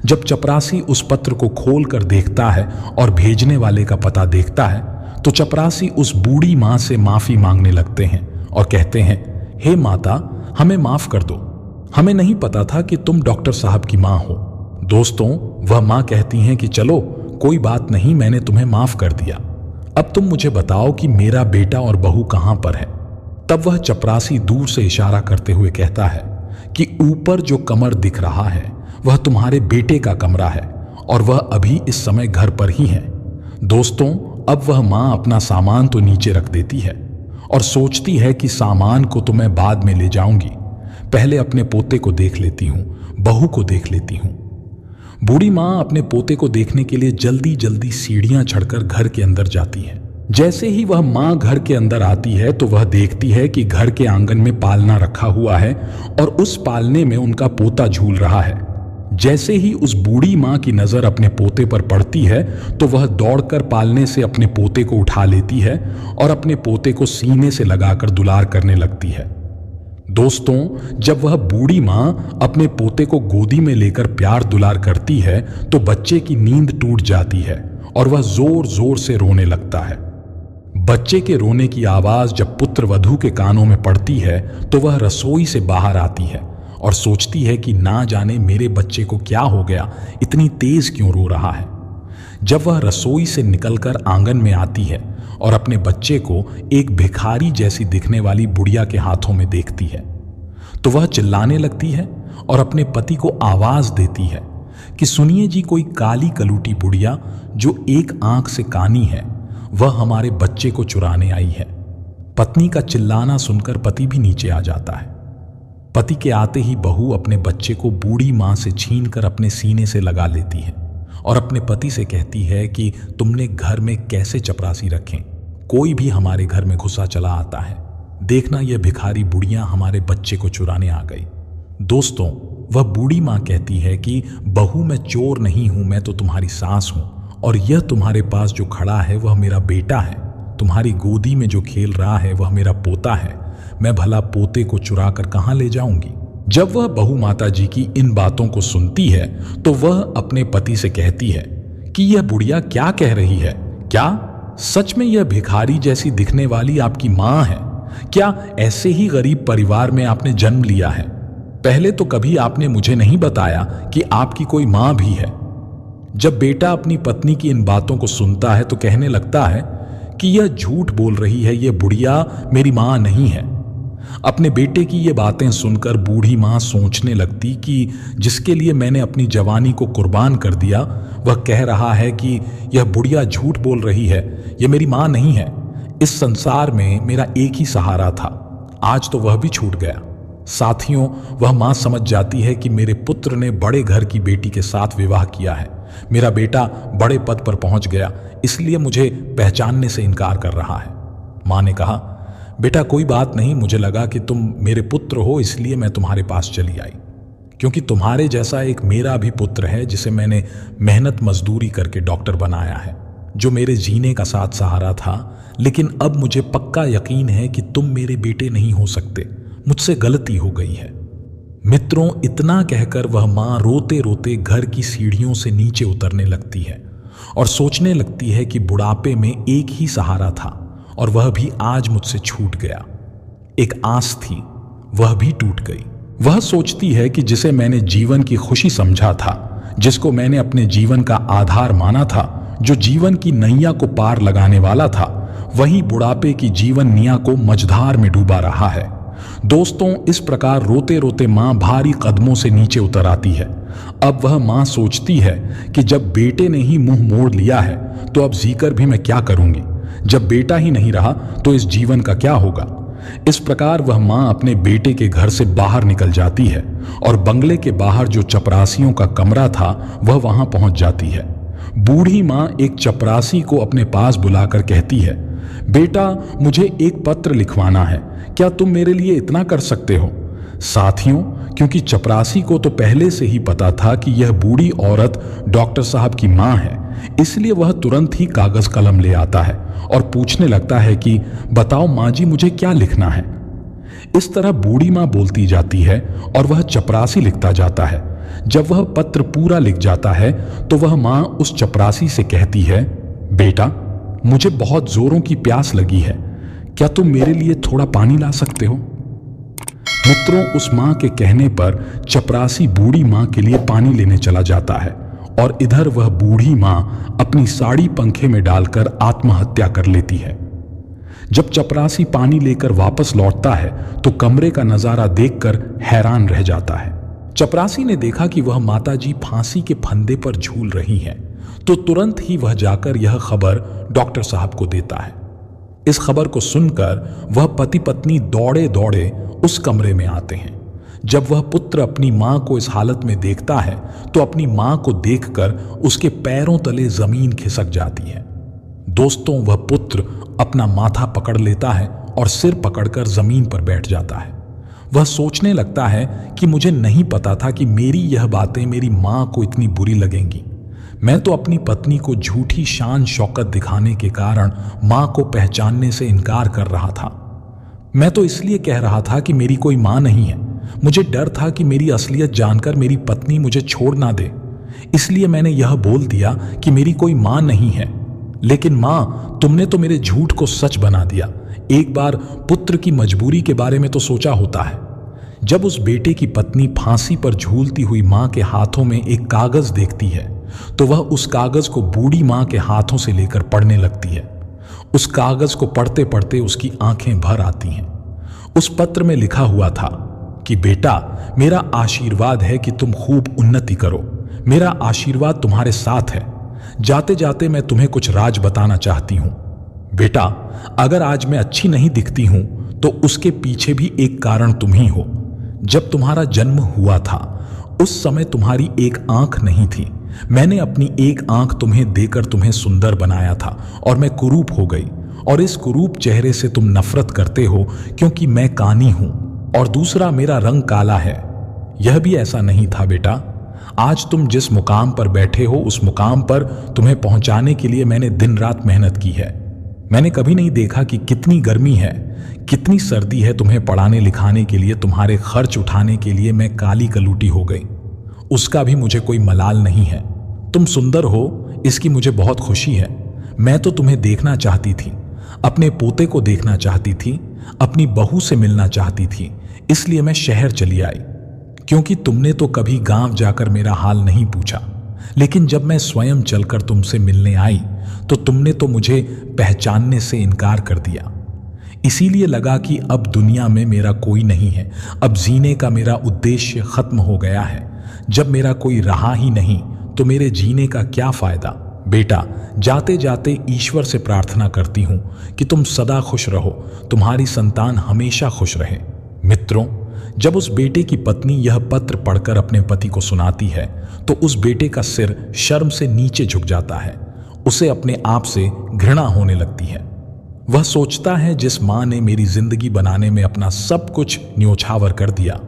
जब चपरासी उस पत्र को खोलकर देखता है और भेजने वाले का पता देखता है तो चपरासी उस बूढ़ी मां से माफी मांगने लगते हैं और कहते हैं, हे माता, हमें माफ कर दो, हमें नहीं पता था कि तुम डॉक्टर साहब की मां हो। दोस्तों, वह मां कहती हैं कि चलो कोई बात नहीं, मैंने तुम्हें माफ कर दिया। अब तुम मुझे बताओ कि मेरा बेटा और बहू कहां पर है। तब वह चपरासी दूर से इशारा करते हुए कहता है कि ऊपर जो कमर दिख रहा है वह तुम्हारे बेटे का कमरा है और वह अभी इस समय घर पर ही है। दोस्तों, अब वह मां अपना सामान तो नीचे रख देती है और सोचती है कि सामान को तो मैं बाद में ले जाऊंगी, पहले अपने पोते को देख लेती हूं, बहू को देख लेती हूं। बूढ़ी मां अपने पोते को देखने के लिए जल्दी जल्दी सीढ़ियां चढ़कर घर के अंदर जाती है। जैसे ही वह मां घर के अंदर आती है तो वह देखती है कि घर के आंगन में पालना रखा हुआ है और उस पालने में उनका पोता झूल रहा है। जैसे ही उस बूढ़ी मां की नजर अपने पोते पर पड़ती है तो वह दौड़कर पालने से अपने पोते को उठा लेती है और अपने पोते को सीने से लगाकर दुलार करने लगती है। दोस्तों, जब वह बूढ़ी मां अपने पोते को गोदी में लेकर प्यार दुलार करती है तो बच्चे की नींद टूट जाती है और वह जोर जोर से रोने लगता है। बच्चे के रोने की आवाज जब पुत्र वधू के कानों में पड़ती है तो वह रसोई से बाहर आती है और सोचती है कि ना जाने मेरे बच्चे को क्या हो गया, इतनी तेज क्यों रो रहा है। जब वह रसोई से निकलकर आंगन में आती है और अपने बच्चे को एक भिखारी जैसी दिखने वाली बुढ़िया के हाथों में देखती है तो वह चिल्लाने लगती है और अपने पति को आवाज देती है कि सुनिए जी, कोई काली कलूटी बुढ़िया जो एक आंख से कानी है वह हमारे बच्चे को चुराने आई है। पत्नी का चिल्लाना सुनकर पति भी नीचे आ जाता है। पति के आते ही बहू अपने बच्चे को बूढ़ी मां से छीनकर अपने सीने से लगा लेती है और अपने पति से कहती है कि तुमने घर में कैसे चपरासी रखें, कोई भी हमारे घर में घुसा चला आता है, देखना यह भिखारी बुढ़िया हमारे बच्चे को चुराने आ गई। दोस्तों, वह बूढ़ी मां कहती है कि बहू, मैं चोर नहीं हूं, मैं तो तुम्हारी सास हूं और यह तुम्हारे पास जो खड़ा है वह मेरा बेटा है, तुम्हारी गोदी में जो खेल रहा है वह मेरा पोता है, मैं भला पोते को चुरा कर कहां ले जाऊंगी। जब वह बहू माता जी की इन बातों को सुनती है तो वह अपने पति से कहती है कि यह बुढ़िया क्या कह रही है, क्या सच में यह भिखारी जैसी दिखने वाली आपकी मां है? क्या ऐसे ही गरीब परिवार में आपने जन्म लिया है? पहले तो कभी आपने मुझे नहीं बताया कि आपकी कोई मां भी है। जब बेटा अपनी पत्नी की इन बातों को सुनता है तो कहने लगता है कि यह झूठ बोल रही है, यह बुढ़िया मेरी मां नहीं है। अपने बेटे की ये बातें सुनकर बूढ़ी मां सोचने लगती कि जिसके लिए मैंने अपनी जवानी को कुर्बान कर दिया, वह कह रहा है कि यह बुढ़िया झूठ बोल रही है, यह मेरी मां नहीं है। इस संसार में मेरा एक ही सहारा था, आज तो वह भी छूट गया। साथियों, वह मां समझ जाती है कि मेरे पुत्र ने बड़े घर की बेटी के साथ विवाह किया है, मेरा बेटा बड़े पद पर पहुंच गया, इसलिए मुझे पहचानने से इनकार कर रहा है। मां ने कहा, बेटा कोई बात नहीं, मुझे लगा कि तुम मेरे पुत्र हो इसलिए मैं तुम्हारे पास चली आई, क्योंकि तुम्हारे जैसा एक मेरा भी पुत्र है जिसे मैंने मेहनत मजदूरी करके डॉक्टर बनाया है, जो मेरे जीने का साथ सहारा था। लेकिन अब मुझे पक्का यकीन है कि तुम मेरे बेटे नहीं हो सकते, मुझसे गलती हो गई है। मित्रों, इतना कहकर वह मां रोते रोते घर की सीढ़ियों से नीचे उतरने लगती है और सोचने लगती है कि बुढ़ापे में एक ही सहारा था और वह भी आज मुझसे छूट गया। एक आस थी, वह भी टूट गई। वह सोचती है कि जिसे मैंने जीवन की खुशी समझा था, जिसको मैंने अपने जीवन का आधार माना था, जो जीवन की नैया को पार लगाने वाला था, वही बुढ़ापे की जीवन निया को मझधार में डूबा रहा है। दोस्तों, इस प्रकार रोते रोते मां भारी कदमों से नीचे उतर आती है। अब वह मां सोचती है कि जब बेटे ने ही मुंह मोड़ लिया है तो अब जीकर भी मैं क्या करूंगी, जब बेटा ही नहीं रहा तो इस जीवन का क्या होगा। इस प्रकार वह मां अपने बेटे के घर से बाहर निकल जाती है और बंगले के बाहर जो चपरासियों का कमरा था वह वहां पहुंच जाती है। बूढ़ी मां एक चपरासी को अपने पास बुलाकर कहती है, बेटा मुझे एक पत्र लिखवाना है, क्या तुम मेरे लिए इतना कर सकते हो? साथियों, क्योंकि चपरासी को तो पहले से ही पता था कि यह बूढ़ी औरत डॉक्टर साहब की मां है, इसलिए वह तुरंत ही कागज कलम ले आता है और पूछने लगता है कि बताओ मां जी, मुझे क्या लिखना है। इस तरह बूढ़ी मां बोलती जाती है और वह चपरासी लिखता जाता है। जब वह पत्र पूरा लिख जाता है तो वह मां उस चपरासी से कहती है, बेटा मुझे बहुत जोरों की प्यास लगी है, क्या तुम मेरे लिए थोड़ा पानी ला सकते हो? मित्रों, उस मां के कहने पर चपरासी बूढ़ी मां के लिए पानी लेने चला जाता है और इधर वह बूढ़ी मां अपनी साड़ी पंखे में डालकर आत्महत्या कर लेती है। जब चपरासी पानी लेकर वापस लौटता है तो कमरे का नजारा देखकर हैरान रह जाता है। चपरासी ने देखा कि वह माताजी फांसी के फंदे पर झूल रही हैं, तो तुरंत ही वह जाकर यह खबर डॉक्टर साहब को देता है। इस खबर को सुनकर वह पति पत्नी दौड़े दौड़े उस कमरे में आते हैं। जब वह पुत्र अपनी मां को इस हालत में देखता है तो अपनी मां को देखकर उसके पैरों तले जमीन खिसक जाती है। दोस्तों, वह पुत्र अपना माथा पकड़ लेता है और सिर पकड़कर जमीन पर बैठ जाता है। वह सोचने लगता है कि मुझे नहीं पता था कि मेरी यह बातें मेरी मां को इतनी बुरी लगेंगी। मैं तो अपनी पत्नी को झूठी शान शौकत दिखाने के कारण मां को पहचानने से इनकार कर रहा था। मैं तो इसलिए कह रहा था कि मेरी कोई मां नहीं है। मुझे डर था कि मेरी असलियत जानकर मेरी पत्नी मुझे छोड़ ना दे, इसलिए मैंने यह बोल दिया कि मेरी कोई मां नहीं है। लेकिन मां, तुमने तो मेरे झूठ को सच बना दिया। एक बार पुत्र की मजबूरी के बारे में तो सोचा होता है। जब उस बेटे की पत्नी फांसी पर झूलती हुई मां के हाथों में एक कागज देखती है तो वह उस कागज को बूढ़ी मां के हाथों से लेकर पढ़ने लगती है। उस कागज को पढ़ते पढ़ते उसकी आंखें भर आती हैं। उस पत्र में लिखा हुआ था कि बेटा, मेरा आशीर्वाद है कि तुम खूब उन्नति करो, मेरा आशीर्वाद तुम्हारे साथ है। जाते जाते मैं तुम्हें कुछ राज बताना चाहती हूं। बेटा, अगर आज मैं अच्छी नहीं दिखती हूं तो उसके पीछे भी एक कारण तुम ही हो। जब तुम्हारा जन्म हुआ था उस समय तुम्हारी एक आंख नहीं थी। मैंने अपनी एक आंख तुम्हें देकर तुम्हें सुंदर बनाया था और मैं कुरूप हो गई, और इस कुरूप चेहरे से तुम नफरत करते हो क्योंकि मैं कानी हूं और दूसरा मेरा रंग काला है। यह भी ऐसा नहीं था बेटा। आज तुम जिस मुकाम पर बैठे हो उस मुकाम पर तुम्हें पहुंचाने के लिए मैंने दिन रात मेहनत की है। मैंने कभी नहीं देखा कि कितनी गर्मी है, कितनी सर्दी है। तुम्हें पढ़ाने लिखाने के लिए, तुम्हारे खर्च उठाने के लिए मैं काली कलूटी हो गई। उसका भी मुझे कोई मलाल नहीं है। तुम सुंदर हो इसकी मुझे बहुत खुशी है। मैं तो तुम्हें देखना चाहती थी, अपने पोते को देखना चाहती थी, अपनी बहू से मिलना चाहती थी, इसलिए मैं शहर चली आई। क्योंकि तुमने तो कभी गांव जाकर मेरा हाल नहीं पूछा, लेकिन जब मैं स्वयं चलकर तुमसे मिलने आई तो तुमने तो मुझे पहचानने से इनकार कर दिया। इसीलिए लगा कि अब दुनिया में मेरा कोई नहीं है, अब जीने का मेरा उद्देश्य खत्म हो गया है। जब मेरा कोई रहा ही नहीं तो मेरे जीने का क्या फायदा। बेटा, जाते जाते ईश्वर से प्रार्थना करती हूं कि तुम सदा खुश रहो, तुम्हारी संतान हमेशा खुश रहे। मित्रों, जब उस बेटे की पत्नी यह पत्र पढ़कर अपने पति को सुनाती है तो उस बेटे का सिर शर्म से नीचे झुक जाता है। उसे अपने आप से घृणा होने लगती है। वह सोचता है, जिस मां ने मेरी जिंदगी बनाने में अपना सब कुछ न्योछावर कर दिया,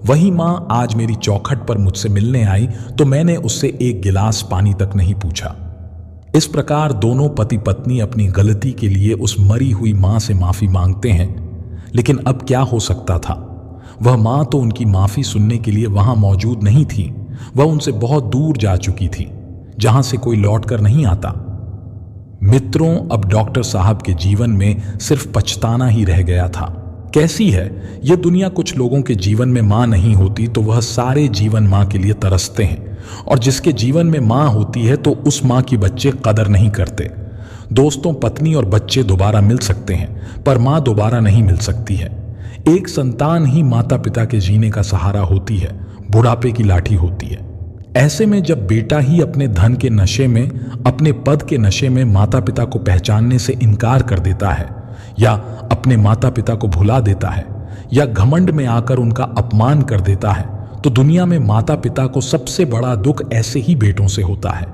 वही मां आज मेरी चौखट पर मुझसे मिलने आई तो मैंने उससे एक गिलास पानी तक नहीं पूछा। इस प्रकार दोनों पति पत्नी अपनी गलती के लिए उस मरी हुई मां से माफी मांगते हैं। लेकिन अब क्या हो सकता था? वह मां तो उनकी माफी सुनने के लिए वहां मौजूद नहीं थी। वह उनसे बहुत दूर जा चुकी थी, जहां से कोई लौटकर नहीं आता। मित्रों, अब डॉक्टर साहब के जीवन में सिर्फ पछताना ही रह गया था। कैसी है यह दुनिया! कुछ लोगों के जीवन में मां नहीं होती तो वह सारे जीवन मां के लिए तरसते हैं, और जिसके जीवन में मां होती है तो उस मां की बच्चे कदर नहीं करते। दोस्तों, पत्नी और बच्चे दोबारा मिल सकते हैं, पर मां दोबारा नहीं मिल सकती है। एक संतान ही माता पिता के जीने का सहारा होती है, बुढ़ापे की लाठी होती है। ऐसे में जब बेटा ही अपने धन के नशे में, अपने पद के नशे में माता पिता को पहचानने से इनकार कर देता है, या अपने माता पिता को भुला देता है, या घमंड में आकर उनका अपमान कर देता है, तो दुनिया में माता पिता को सबसे बड़ा दुख ऐसे ही बेटों से होता है।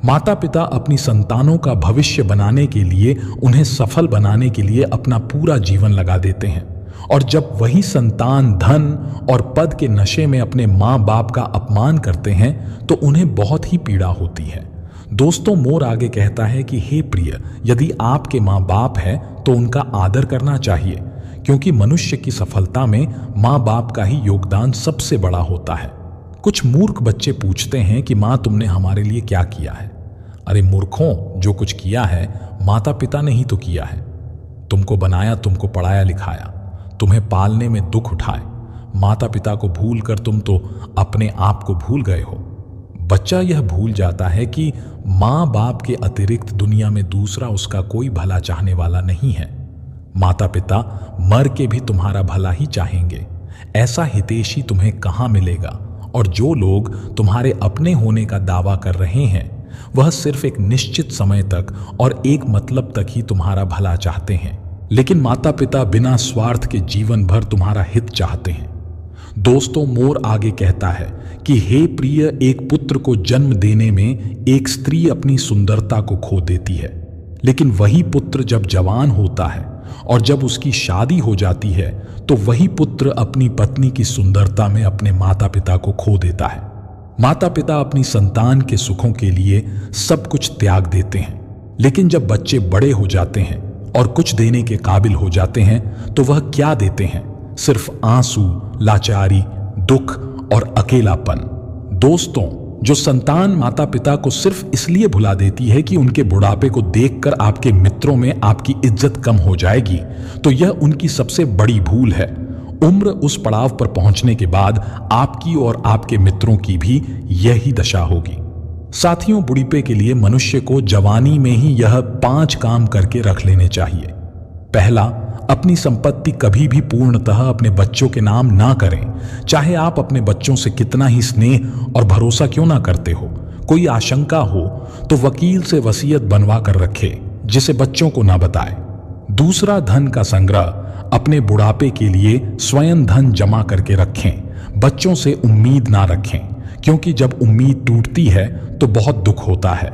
माता पिता अपनी संतानों का भविष्य बनाने के लिए, उन्हें सफल बनाने के लिए अपना पूरा जीवन लगा देते हैं, और जब वही संतान धन और पद के नशे में अपने माँ बाप का अपमान करते हैं तो उन्हें बहुत ही पीड़ा होती है। दोस्तों, मोर आगे कहता है कि हे प्रिय, यदि आपके माँ बाप है तो उनका आदर करना चाहिए, क्योंकि मनुष्य की सफलता में माँ बाप का ही योगदान सबसे बड़ा होता है। कुछ मूर्ख बच्चे पूछते हैं कि माँ, तुमने हमारे लिए क्या किया है? अरे मूर्खों, जो कुछ किया है माता पिता ने ही तो किया है। तुमको बनाया, तुमको पढ़ाया लिखाया, तुम्हें पालने में दुख उठाए। माता पिता को भूल कर तुम तो अपने आप को भूल गए हो। बच्चा यह भूल जाता है कि माँ बाप के अतिरिक्त दुनिया में दूसरा उसका कोई भला चाहने वाला नहीं है। माता पिता मर के भी तुम्हारा भला ही चाहेंगे। ऐसा हितैषी तुम्हें कहाँ मिलेगा? और जो लोग तुम्हारे अपने होने का दावा कर रहे हैं, वह सिर्फ एक निश्चित समय तक और एक मतलब तक ही तुम्हारा भला चाहते हैं। लेकिन माता पिता बिना स्वार्थ के जीवन भर तुम्हारा हित चाहते हैं। दोस्तों, मोर आगे कहता है कि हे प्रिय, एक पुत्र को जन्म देने में एक स्त्री अपनी सुंदरता को खो देती है, लेकिन वही पुत्र जब जवान होता है और जब उसकी शादी हो जाती है तो वही पुत्र अपनी पत्नी की सुंदरता में अपने माता पिता को खो देता है। माता पिता अपनी संतान के सुखों के लिए सब कुछ त्याग देते हैं, लेकिन जब बच्चे बड़े हो जाते हैं और कुछ देने के काबिल हो जाते हैं तो वह क्या देते हैं? सिर्फ आंसू, लाचारी, दुख और अकेलापन। दोस्तों, जो संतान माता पिता को सिर्फ इसलिए भुला देती है कि उनके बुढ़ापे को देखकर आपके मित्रों में आपकी इज्जत कम हो जाएगी, तो यह उनकी सबसे बड़ी भूल है। उम्र उस पड़ाव पर पहुंचने के बाद आपकी और आपके मित्रों की भी यही दशा होगी। साथियों, बुढ़ापे के लिए मनुष्य को जवानी में ही यह 5 काम करके रख लेने चाहिए। पहला, अपनी संपत्ति कभी भी पूर्णतः अपने बच्चों के नाम ना करें, चाहे आप अपने बच्चों से कितना ही स्नेह और भरोसा क्यों ना करते हो। कोई आशंका हो तो वकील से वसीयत बनवा कर रखे, जिसे बच्चों को ना बताए। दूसरा, धन का संग्रह अपने बुढ़ापे के लिए स्वयं धन जमा करके रखें। बच्चों से उम्मीद ना रखें, क्योंकि जब उम्मीद टूटती है तो बहुत दुख होता है।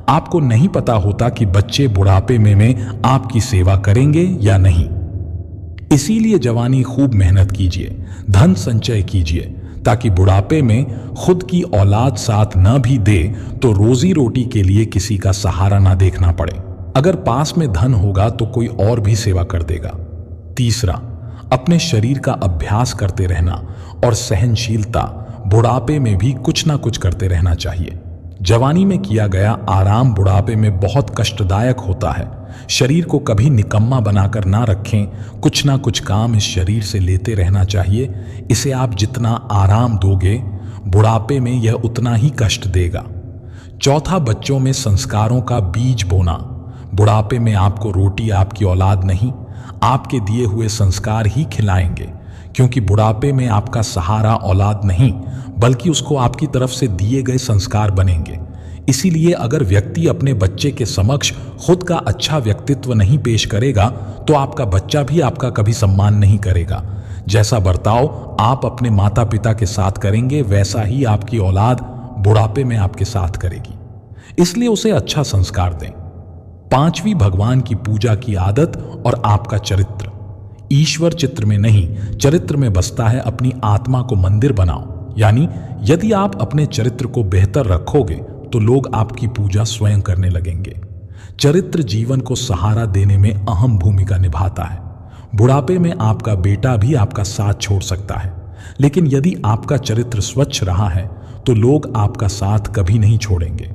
आपको नहीं पता होता कि बच्चे बुढ़ापे में आपकी सेवा करेंगे या नहीं। इसीलिए जवानी खूब मेहनत कीजिए, धन संचय कीजिए, ताकि बुढ़ापे में खुद की औलाद साथ न भी दे तो रोजी रोटी के लिए किसी का सहारा ना देखना पड़े। अगर पास में धन होगा तो कोई और भी सेवा कर देगा। तीसरा, अपने शरीर का अभ्यास करते रहना और सहनशीलता, बुढ़ापे में भी कुछ ना कुछ करते रहना चाहिए। जवानी में किया गया आराम बुढ़ापे में बहुत कष्टदायक होता है। शरीर को कभी निकम्मा बनाकर ना रखें, कुछ ना कुछ काम इस शरीर से लेते रहना चाहिए। इसे आप जितना आराम दोगे, बुढ़ापे में यह उतना ही कष्ट देगा। चौथा, बच्चों में संस्कारों का बीज बोना। बुढ़ापे में आपको रोटी आपकी औलाद नहीं, आपके दिए हुए संस्कार ही खिलाएंगे, क्योंकि बुढ़ापे में आपका सहारा औलाद नहीं बल्कि उसको आपकी तरफ से दिए गए संस्कार बनेंगे। इसीलिए अगर व्यक्ति अपने बच्चे के समक्ष खुद का अच्छा व्यक्तित्व नहीं पेश करेगा तो आपका बच्चा भी आपका कभी सम्मान नहीं करेगा। जैसा बर्ताव आप अपने माता पिता के साथ करेंगे वैसा ही आपकी औलाद बुढ़ापे में आपके साथ करेगी। इसलिए उसे अच्छा संस्कार दें। पांचवी, भगवान की पूजा की आदत और आपका चरित्र। ईश्वर चित्र में नहीं, चरित्र में बसता है। अपनी आत्मा को मंदिर बनाओ। यानी यदि आप अपने चरित्र को बेहतर रखोगे तो लोग आपकी पूजा स्वयं करने लगेंगे। चरित्र जीवन को सहारा देने में अहम भूमिका निभाता है। बुढ़ापे में आपका बेटा भी आपका साथ छोड़ सकता है, लेकिन यदि आपका चरित्र स्वच्छ रहा है तो लोग आपका साथ कभी नहीं छोड़ेंगे।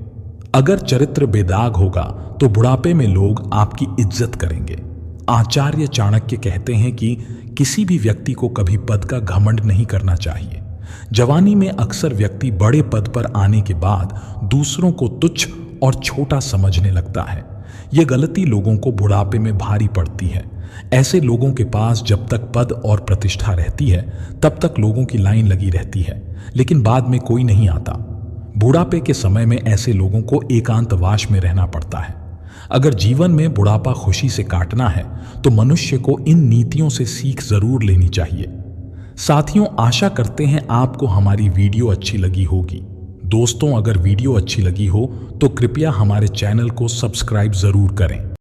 अगर चरित्र बेदाग होगा तो बुढ़ापे में लोग आपकी इज्जत करेंगे। आचार्य चाणक्य कहते हैं कि किसी भी व्यक्ति को कभी पद का घमंड नहीं करना चाहिए। जवानी में अक्सर व्यक्ति बड़े पद पर आने के बाद दूसरों को तुच्छ और छोटा समझने लगता है। यह गलती लोगों को बुढ़ापे में भारी पड़ती है। ऐसे लोगों के पास जब तक पद और प्रतिष्ठा रहती है तब तक लोगों की लाइन लगी रहती है, लेकिन बाद में कोई नहीं आता। बुढ़ापे के समय में ऐसे लोगों को एकांतवास में रहना पड़ता है। अगर जीवन में बुढ़ापा खुशी से काटना है तो मनुष्य को इन नीतियों से सीख जरूर लेनी चाहिए। साथियों, आशा करते हैं आपको हमारी वीडियो अच्छी लगी होगी। दोस्तों, अगर वीडियो अच्छी लगी हो तो कृपया हमारे चैनल को सब्सक्राइब जरूर करें।